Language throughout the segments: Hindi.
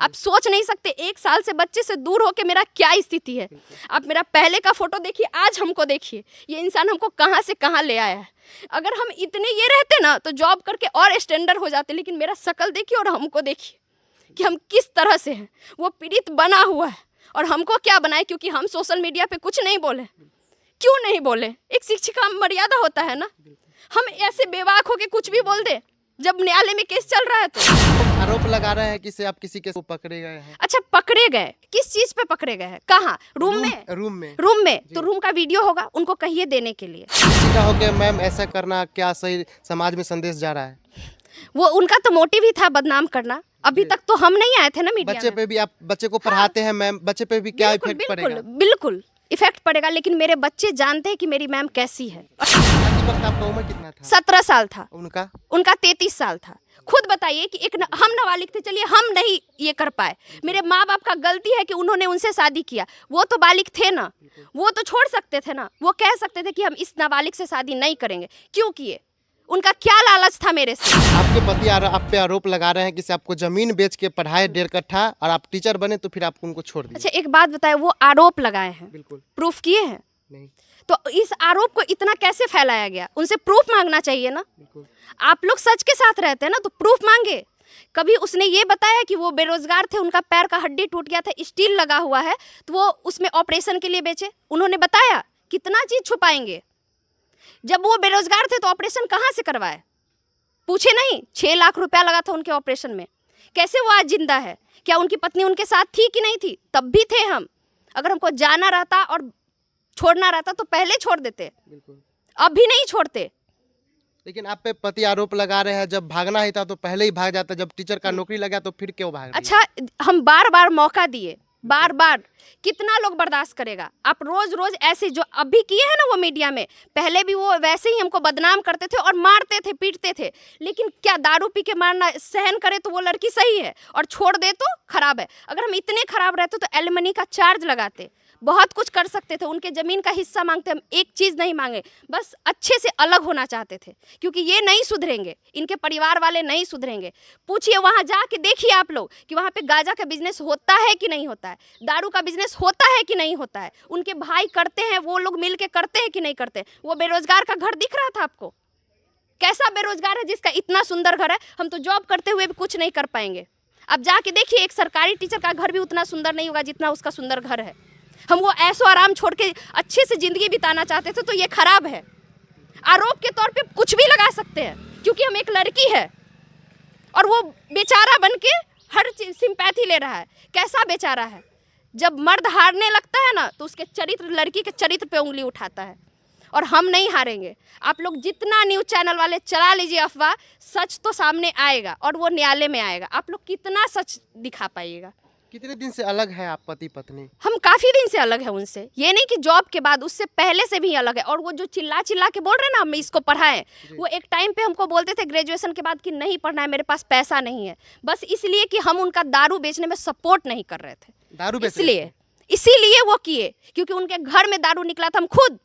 आप सोच नहीं सकते 1 साल से बच्चे से दूर होके मेरा क्या स्थिति है। आप मेरा पहले का फोटो देखिए, आज हमको देखिए, ये इंसान हमको कहाँ से कहाँ ले आया है। अगर हम इतने ये रहते ना तो जॉब करके और स्टैंडर्ड हो जाते, लेकिन मेरा शक्ल देखिए और हमको देखिए कि हम किस तरह से हैं। वो पीड़ित बना हुआ है और हमको क्या बनाए, क्योंकि हम सोशल मीडिया पे कुछ नहीं बोले। क्यों नहीं बोले? एक शिक्षिका मर्यादा होता है ना। हम ऐसे बेवाक होके कुछ भी बोल दे जब न्यायालय में केस चल रहा है। तो आरोप लगा रहे हैं कि से आप किसी के पकड़े गए हैं। अच्छा, पकड़े गए? किस चीज पे पकड़े गए हैं? कहाँ? रूम में? रूम में तो रूम का वीडियो होगा, उनको कहिए देने के लिए। शिक्षिका होके मैम ऐसा करना क्या सही समाज में संदेश जा रहा है? वो उनका तो मोटिव ही था बदनाम करना। अभी तक तो हम नहीं आए थे ना मीडिया बच्चे में। पे भी आप बच्चे को पढ़ाते हैं मैम, बच्चे पे भी क्या इफेक्ट पड़ेगा? बिल्कुल इफेक्ट पड़ेगा, लेकिन मेरे बच्चे जानते हैं कि मेरी मैम कैसी है। उस वक्त आपका उम्र कितना था? 17 साल था। उनका 33 साल था। खुद बताइए कि हम नाबालिग थे, चलिए हम नहीं ये कर पाए, मेरे माँ बाप का गलती है कि उन्होंने उनसे शादी किया। वो तो बालिग थे ना, वो तो छोड़ सकते थे ना। वो कह सकते थे कि हम इस नाबालिग से शादी नहीं करेंगे। क्यों किए? उनका क्या लालच था मेरे से? आपके पति आप पे आरोप लगा रहे हैं कि आपको जमीन बेच के पढ़ाए 1.5 कट्ठा और आप टीचर बने तो फिर आप उनको छोड़ दिए। अच्छा, एक बात बताए, वो आरोप लगाए हैं, बिल्कुल प्रूफ किए हैं नहीं। तो इस आरोप को इतना कैसे फैलाया गया? उनसे प्रूफ मांगना चाहिए ना। आप लोग सच के साथ रहते हैं ना, तो प्रूफ मांगे। कभी उसने ये बताया कि वो बेरोजगार थे, उनका पैर का हड्डी टूट गया था, स्टील लगा हुआ है, तो वो उसमें ऑपरेशन के लिए बेचे? उन्होंने बताया? कितना चीज छुपाएंगे। जब वो बेरोजगार थे तो ऑपरेशन कहाँ से करवाए? पूछे नहीं? 6 लाख रुपया लगा था उनके ऑपरेशन में। कैसे वो आज जिंदा है? क्या उनकी पत्नी उनके साथ थी कि नहीं थी? तब भी थे हम। अगर हमको जाना रहता और छोड़ना रहता तो पहले छोड़ देते, अब भी नहीं छोड़ते। लेकिन आप पे पति आरोप लगा रहे हैं, जब भागना ही था तो पहले ही भाग जाता, जब टीचर का नौकरी लगा तो फिर क्यों भाग रही? अच्छा, हम बार बार मौका दिए, बार बार, कितना लोग बर्दाश्त करेगा? आप रोज रोज ऐसे जो अभी किए हैं ना वो मीडिया में, पहले भी वो वैसे ही हमको बदनाम करते थे और मारते थे, पीटते थे। लेकिन क्या दारू पी के मारना सहन करे तो वो लड़की सही है और छोड़ दे तो खराब है? अगर हम इतने खराब रहते तो एलिमनी का चार्ज लगाते, बहुत कुछ कर सकते थे। उनके ज़मीन का हिस्सा मांगते, हम एक चीज़ नहीं मांगे, बस अच्छे से अलग होना चाहते थे, क्योंकि ये नहीं सुधरेंगे, इनके परिवार वाले नहीं सुधरेंगे। पूछिए, वहाँ जाके देखिए आप लोग कि वहाँ पे गांजा का बिजनेस होता है कि नहीं होता है, दारू का बिजनेस होता है कि नहीं होता है। उनके भाई करते हैं, वो लोग मिल के करते हैं कि नहीं करते। वो बेरोजगार का घर दिख रहा था आपको? कैसा बेरोजगार है जिसका इतना सुंदर घर है? हम तो जॉब करते हुए भी कुछ नहीं कर पाएंगे। अब जाके देखिए, एक सरकारी टीचर का घर भी उतना सुंदर नहीं होगा जितना उसका सुंदर घर है। हम वो ऐशो आराम छोड़ के अच्छे से जिंदगी बिताना चाहते थे, तो ये खराब है। आरोप के तौर पे कुछ भी लगा सकते हैं, क्योंकि हम एक लड़की है और वो बेचारा बन के हर चीज सिंपैथी ले रहा है। कैसा बेचारा है? जब मर्द हारने लगता है ना तो उसके चरित्र, लड़की के चरित्र पे उंगली उठाता है। और हम नहीं हारेंगे। आप लोग जितना न्यूज चैनल वाले चला लीजिए अफवाह, सच तो सामने आएगा और वो न्यायालय में आएगा। आप लोग कितना सच दिखा पाइएगा? कितने दिन से अलग है आप पति पत्नी? हम काफी दिन से अलग है उनसे, ये नहीं कि जॉब के बाद, उससे पहले से भी अलग है। और वो जो चिल्ला चिल्ला के बोल रहे हैं ना हम इसको पढ़ाएं, वो एक टाइम पे हमको बोलते थे ग्रेजुएशन के बाद कि नहीं पढ़ना है, मेरे पास पैसा नहीं है, बस इसलिए कि हम उनका दारू बेचने में सपोर्ट नहीं कर रहे थे। दारू इसीलिए वो किए, क्योंकि उनके घर में दारू निकला था। हम खुद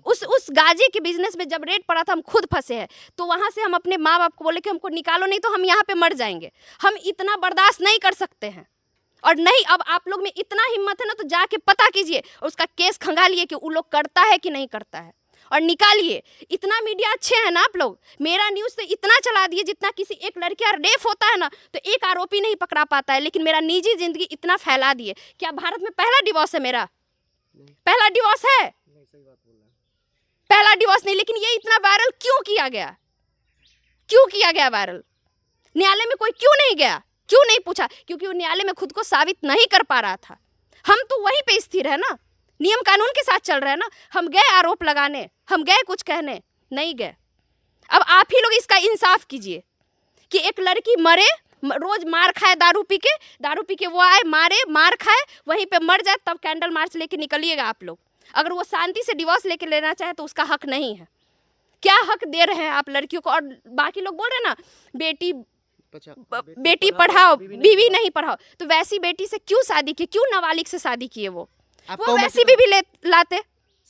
उस गाजे के बिजनेस में जब रेट पड़ा था, हम खुद फंसे हैं। तो वहां से हम अपने माँ बाप को बोले कि हमको निकालो, नहीं तो हम यहाँ पे मर जाएंगे। हम इतना बर्दाश्त नहीं कर सकते हैं। और नहीं, अब आप लोग में इतना हिम्मत है ना तो जाके पता कीजिए, उसका केस खंगालिए कि वो लोग करता है कि नहीं करता है, और निकालिए। इतना मीडिया अच्छे हैं ना आप लोग, मेरा न्यूज़ तो इतना चला दिए, जितना किसी एक लड़की का रेप होता है ना तो एक आरोपी नहीं पकड़ा पाता है, लेकिन मेरा निजी जिंदगी इतना फैला दिए। क्या भारत में पहला डिवोर्स है मेरा? पहला डिवोर्स है? पहला डिवोर्स नहीं, लेकिन ये इतना वायरल क्यों किया गया? क्यों किया गया वायरल? न्यायालय में कोई क्यों नहीं गया? क्यों नहीं पूछा? क्योंकि वो न्यायालय में खुद को साबित नहीं कर पा रहा था। हम तो वहीं पे स्थिर है ना, नियम कानून के साथ चल रहे हैं ना। हम गए आरोप लगाने, हम गए कुछ कहने, नहीं गए। अब आप ही लोग इसका इंसाफ कीजिए कि एक लड़की मरे, रोज मार खाए दारू पी के वो आए, मारे, मार खाए, वहीं पे मर जाए, तब कैंडल मार्च लेके निकलिएगा आप लोग। अगर वो शांति से डिवोर्स लेके लेना चाहे तो उसका हक नहीं है। क्या हक दे रहे हैं आप लड़कियों को? और बाकी लोग बोल रहे हैं ना बेटी पढ़ाओ, बीवी नहीं पढ़ाओ, तो वैसी बेटी से क्यों शादी की? क्यों नाबालिग से शादी किए? वो वैसी बीवी लाते?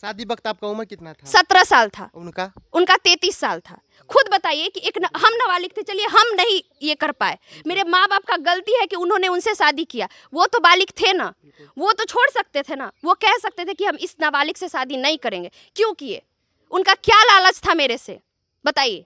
शादी वक्त आपका उम्र कितना था? 17 साल था, उनका? उनका 33 साल था। खुद बताइए कि हम नाबालिग थे, चलिए हम नहीं ये कर पाए, मेरे माँ बाप का गलती है कि उन्होंने उनसे शादी किया। वो तो बालिग थे ना, वो तो छोड़ सकते थे ना, वो कह सकते थे कि हम इस नाबालिग से शादी नहीं करेंगे। क्यों किए? उनका क्या लालच था मेरे से, बताइए?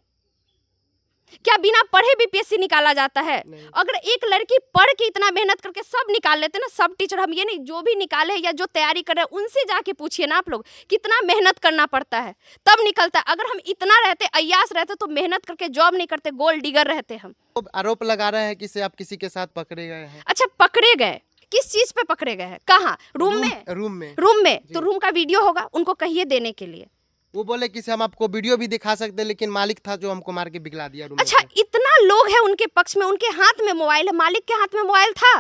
क्या बिना पढ़े भी पीएससी निकाला जाता है? अगर एक लड़की पढ़ के इतना मेहनत करके सब निकाल लेते ना, सब टीचर, हम ये नहीं, जो भी निकाले या जो तैयारी कर रहे हैं उनसे जाके पूछिए ना आप लोग, कितना मेहनत करना पड़ता है तब निकलता है। अगर हम इतना रहते, अय्यास रहते, तो मेहनत करके जॉब नहीं करते, गोल्ड डिगर रहते हम। तो आरोप लगा रहे हैं कि से आप किसी के साथ पकड़े गए हैं। अच्छा, पकड़े गए? किस चीज पे पकड़े गए हैं? कहाँ? रूम में? रूम में तो रूम का वीडियो होगा, उनको कहिए देने के लिए। वो बोले कि हम आपको वीडियो भी दिखा सकते हैं, लेकिन मालिक था जो हमको मार के बिगला दिया रूम अच्छा, इतना लोग है उनके पक्ष में, उनके हाथ में मोबाइल है, मालिक के हाथ में मोबाइल था।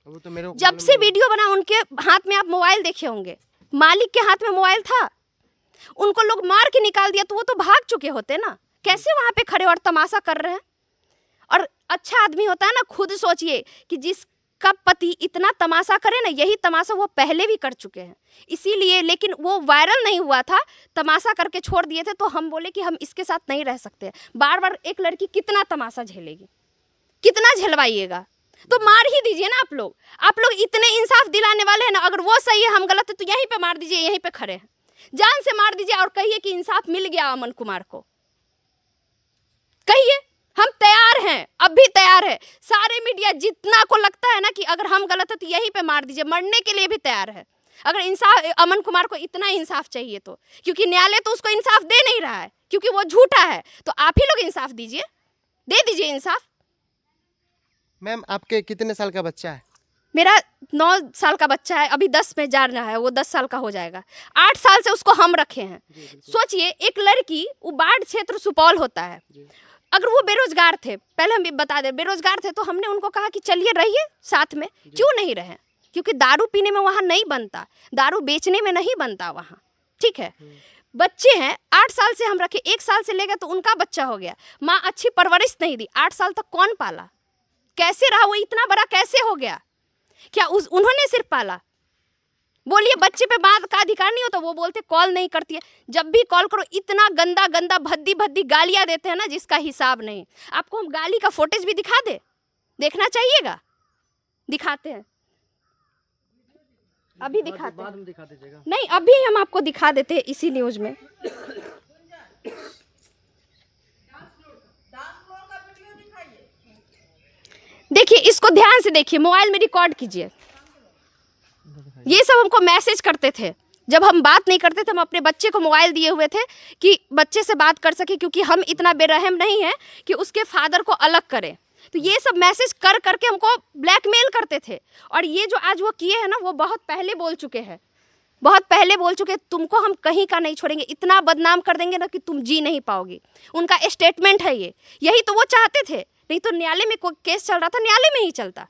वो तो मेरे जब से वीडियो बना उनके हाथ में आप मोबाइल देखे होंगे, मालिक के हाथ में मोबाइल था। उनको लोग मार के निकाल दिया तो वो तो भाग चुके होते ना, कैसे वहां पे खड़े और तमाशा कर रहे हैं? और अच्छा आदमी होता है ना, खुद सोचिए कि जिसका पति इतना तमाशा करे ना, यही तमाशा वो पहले भी कर चुके हैं, इसीलिए। लेकिन वो वायरल नहीं हुआ था, तमाशा करके छोड़ दिए थे, तो हम बोले कि हम इसके साथ नहीं रह सकते। बार बार एक लड़की कितना तमाशा झेलेगी, कितना झेलवाइएगा? तो मार ही दीजिए ना आप लोग। आप लोग इतने इंसाफ दिलाने वाले हैं ना, अगर वो सही है हम गलत है तो यहीं पे मार दीजिए, यहीं पे खड़े हैं, जान से मार दीजिए और कहिए कि इंसाफ मिल गया अमन कुमार को। कहिए, हम तैयार हैं, अब भी तैयार है। सारे मीडिया जितना को लगता है ना कि अगर हम गलत है तो यहीं पे मार दीजिए, मरने के लिए भी तैयार है। अगर इंसाफ, अमन कुमार को इतना इंसाफ चाहिए तो, क्योंकि न्यायालय तो उसको इंसाफ दे नहीं रहा है, क्योंकि वो झूठा है, तो आप ही लोग इंसाफ दीजिए, दे दीजिए इंसाफ। मैम, आपके कितने साल का बच्चा है? मेरा 9 साल का बच्चा है, अभी 10 में जा रहा है, वो 10 साल का हो जाएगा। 8 साल से उसको हम रखे हैं। सोचिए, एक लड़की, वो बाढ़ क्षेत्र सुपौल होता है, अगर वो बेरोजगार थे, पहले हम भी बता दें, बेरोजगार थे, तो हमने उनको कहा कि चलिए रहिए साथ में। क्यों नहीं रहे? क्योंकि दारू पीने में वहाँ नहीं बनता, दारू बेचने में नहीं बनता वहाँ, ठीक है? बच्चे हैं, 8 साल से हम रखे, 1 साल से ले गए तो उनका बच्चा हो गया। माँ अच्छी परवरिश नहीं दी, 8 साल तक कौन पाला? कैसे रहा वो इतना बड़ा, कैसे हो गया? क्या उन्होंने सिर्फ पाला? बोलिए, बच्चे पे बात का अधिकार नहीं होता? वो बोलते कॉल नहीं करती है, जब भी कॉल करो इतना गंदा गंदा भद्दी भद्दी गालियां देते हैं ना, जिसका हिसाब नहीं। आपको हम गाली का फुटेज भी दिखा दे, देखना चाहिएगा? दिखाते हैं, अभी दिखाते हैं। दिखा दीजिएगा। नहीं, अभी हम आपको दिखा देते हैं इसी न्यूज में। देखिए, इसको ध्यान से देखिए, मोबाइल में रिकॉर्ड कीजिए। ये सब हमको मैसेज करते थे, जब हम बात नहीं करते थे, हम अपने बच्चे को मोबाइल दिए हुए थे कि बच्चे से बात कर सके, क्योंकि हम इतना बेरहम नहीं है कि उसके फादर को अलग करें। तो ये सब मैसेज कर करके हमको ब्लैकमेल करते थे। और ये जो आज वो किए हैं ना, वो बहुत पहले बोल चुके हैं, बहुत पहले बोल चुके, तुमको हम कहीं का नहीं छोड़ेंगे, इतना बदनाम कर देंगे ना कि तुम जी नहीं पाओगी। उनका स्टेटमेंट है ये, यही तो वो चाहते थे। नहीं तो न्यायालय में कोई केस चल रहा था, न्यायालय में ही चलता।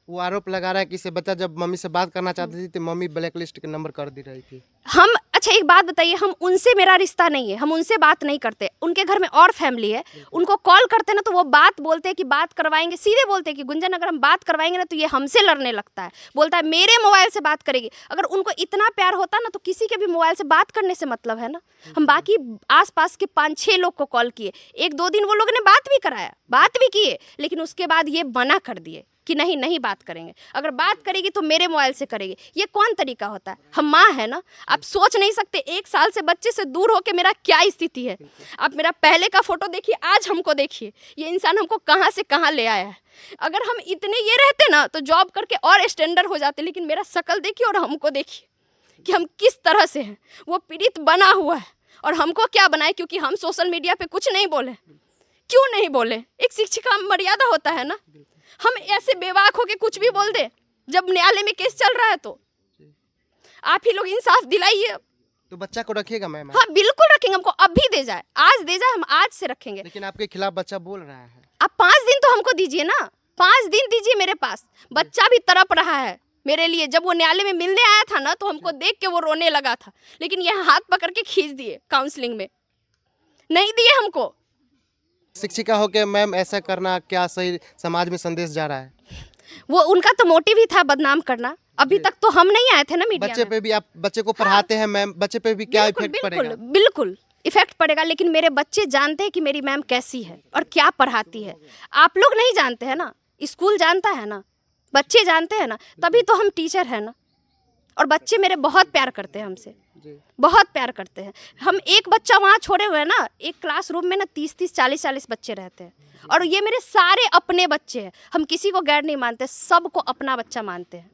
वो आरोप लगा रहा है कि इसे बच्चा जब मम्मी से बात करना चाहती थी तो मम्मी ब्लैक लिस्ट के नंबर कर दी रही थी। हम, अच्छा एक बात बताइए, हम उनसे, मेरा रिश्ता नहीं है, हम उनसे बात नहीं करते। उनके घर में और फैमिली है, उनको कॉल करते ना तो वो बात बोलते हैं कि बात करवाएंगे, सीधे बोलते हैं कि गुंजन अगर हम बात करवाएंगे ना तो ये हमसे लड़ने लगता है, बोलता है मेरे मोबाइल से बात करेगी। अगर उनको इतना प्यार होता ना तो किसी के भी मोबाइल से बात करने से मतलब है ना। हम बाकी आसपास के 5-6 लोग को कॉल किए, 1-2 दिन वो लोगों ने बात भी कराया, बात भी किए, लेकिन उसके बाद ये मना कर दिए कि नहीं बात करेंगे, अगर बात करेगी तो मेरे मोबाइल से करेगी। ये कौन तरीका होता है? हम माँ है ना, आप सोच नहीं सकते 1 साल से बच्चे से दूर होके मेरा क्या स्थिति है। आप मेरा पहले का फोटो देखिए, आज हमको देखिए, ये इंसान हमको कहाँ से कहाँ ले आया है। अगर हम इतने ये रहते ना तो जॉब करके और स्टैंडर्ड हो जाते, लेकिन मेरा शक्ल देखिए और हमको देखिए कि हम किस तरह से हैं। वो पीड़ित बना हुआ है और हमको क्या बनाए, क्योंकि हम सोशल मीडिया पे कुछ नहीं बोले। क्यों नहीं बोले? एक शिक्षिका मर्यादा होता है ना। हम ऐसे बेवाक होके कुछ भी बोल दे जब न्यायालय में केस चल रहा है, तो आप ही लोग इंसाफ दिलाइए। तो बच्चा को रखिएगा मैम? हाँ बिल्कुल रखेंगे, हमको अभी दे जाए, आज दे जाए, हम आज से रखेंगे। लेकिन आपके खिलाफ बच्चा बोल रहा है। आप 5 दिन तो हमको दीजिए ना, 5 दिन दीजिए मेरे पास। बच्चा भी तड़प रहा है मेरे लिए। जब वो न्यायालय में मिलने आया था ना तो हमको देख के वो रोने लगा था, लेकिन ये हाथ पकड़ के खींच दिए, काउंसलिंग में नहीं दिए हमको। शिक्षिका होके मैम ऐसा करना क्या सही समाज में संदेश जा रहा है? वो उनका तो मोटिव ही था बदनाम करना, अभी तक तो हम नहीं आए थे ना मीडिया बच्चे में। पे भी आप बच्चे को पढ़ाते हैं मैम, बच्चे पे भी क्या बिल्कुल इफेक्ट बिल्कुल पड़ेगा? बिल्कुल इफेक्ट पड़ेगा, लेकिन मेरे बच्चे जानते हैं कि मेरी मैम कैसी है और क्या पढ़ाती है। आप लोग नहीं जानते हैं ना, स्कूल जानता है ना, बच्चे जानते हैं ना, तभी तो हम टीचर हैं ना। और बच्चे मेरे बहुत प्यार करते हैं हमसे, जी। बहुत प्यार करते हैं। हम एक बच्चा वहाँ छोड़े हुए हैं ना, एक क्लासरूम में ना 30-30 40-40 बच्चे रहते हैं, और ये मेरे सारे अपने बच्चे हैं। हम किसी को गैर नहीं मानते, सबको अपना बच्चा मानते हैं।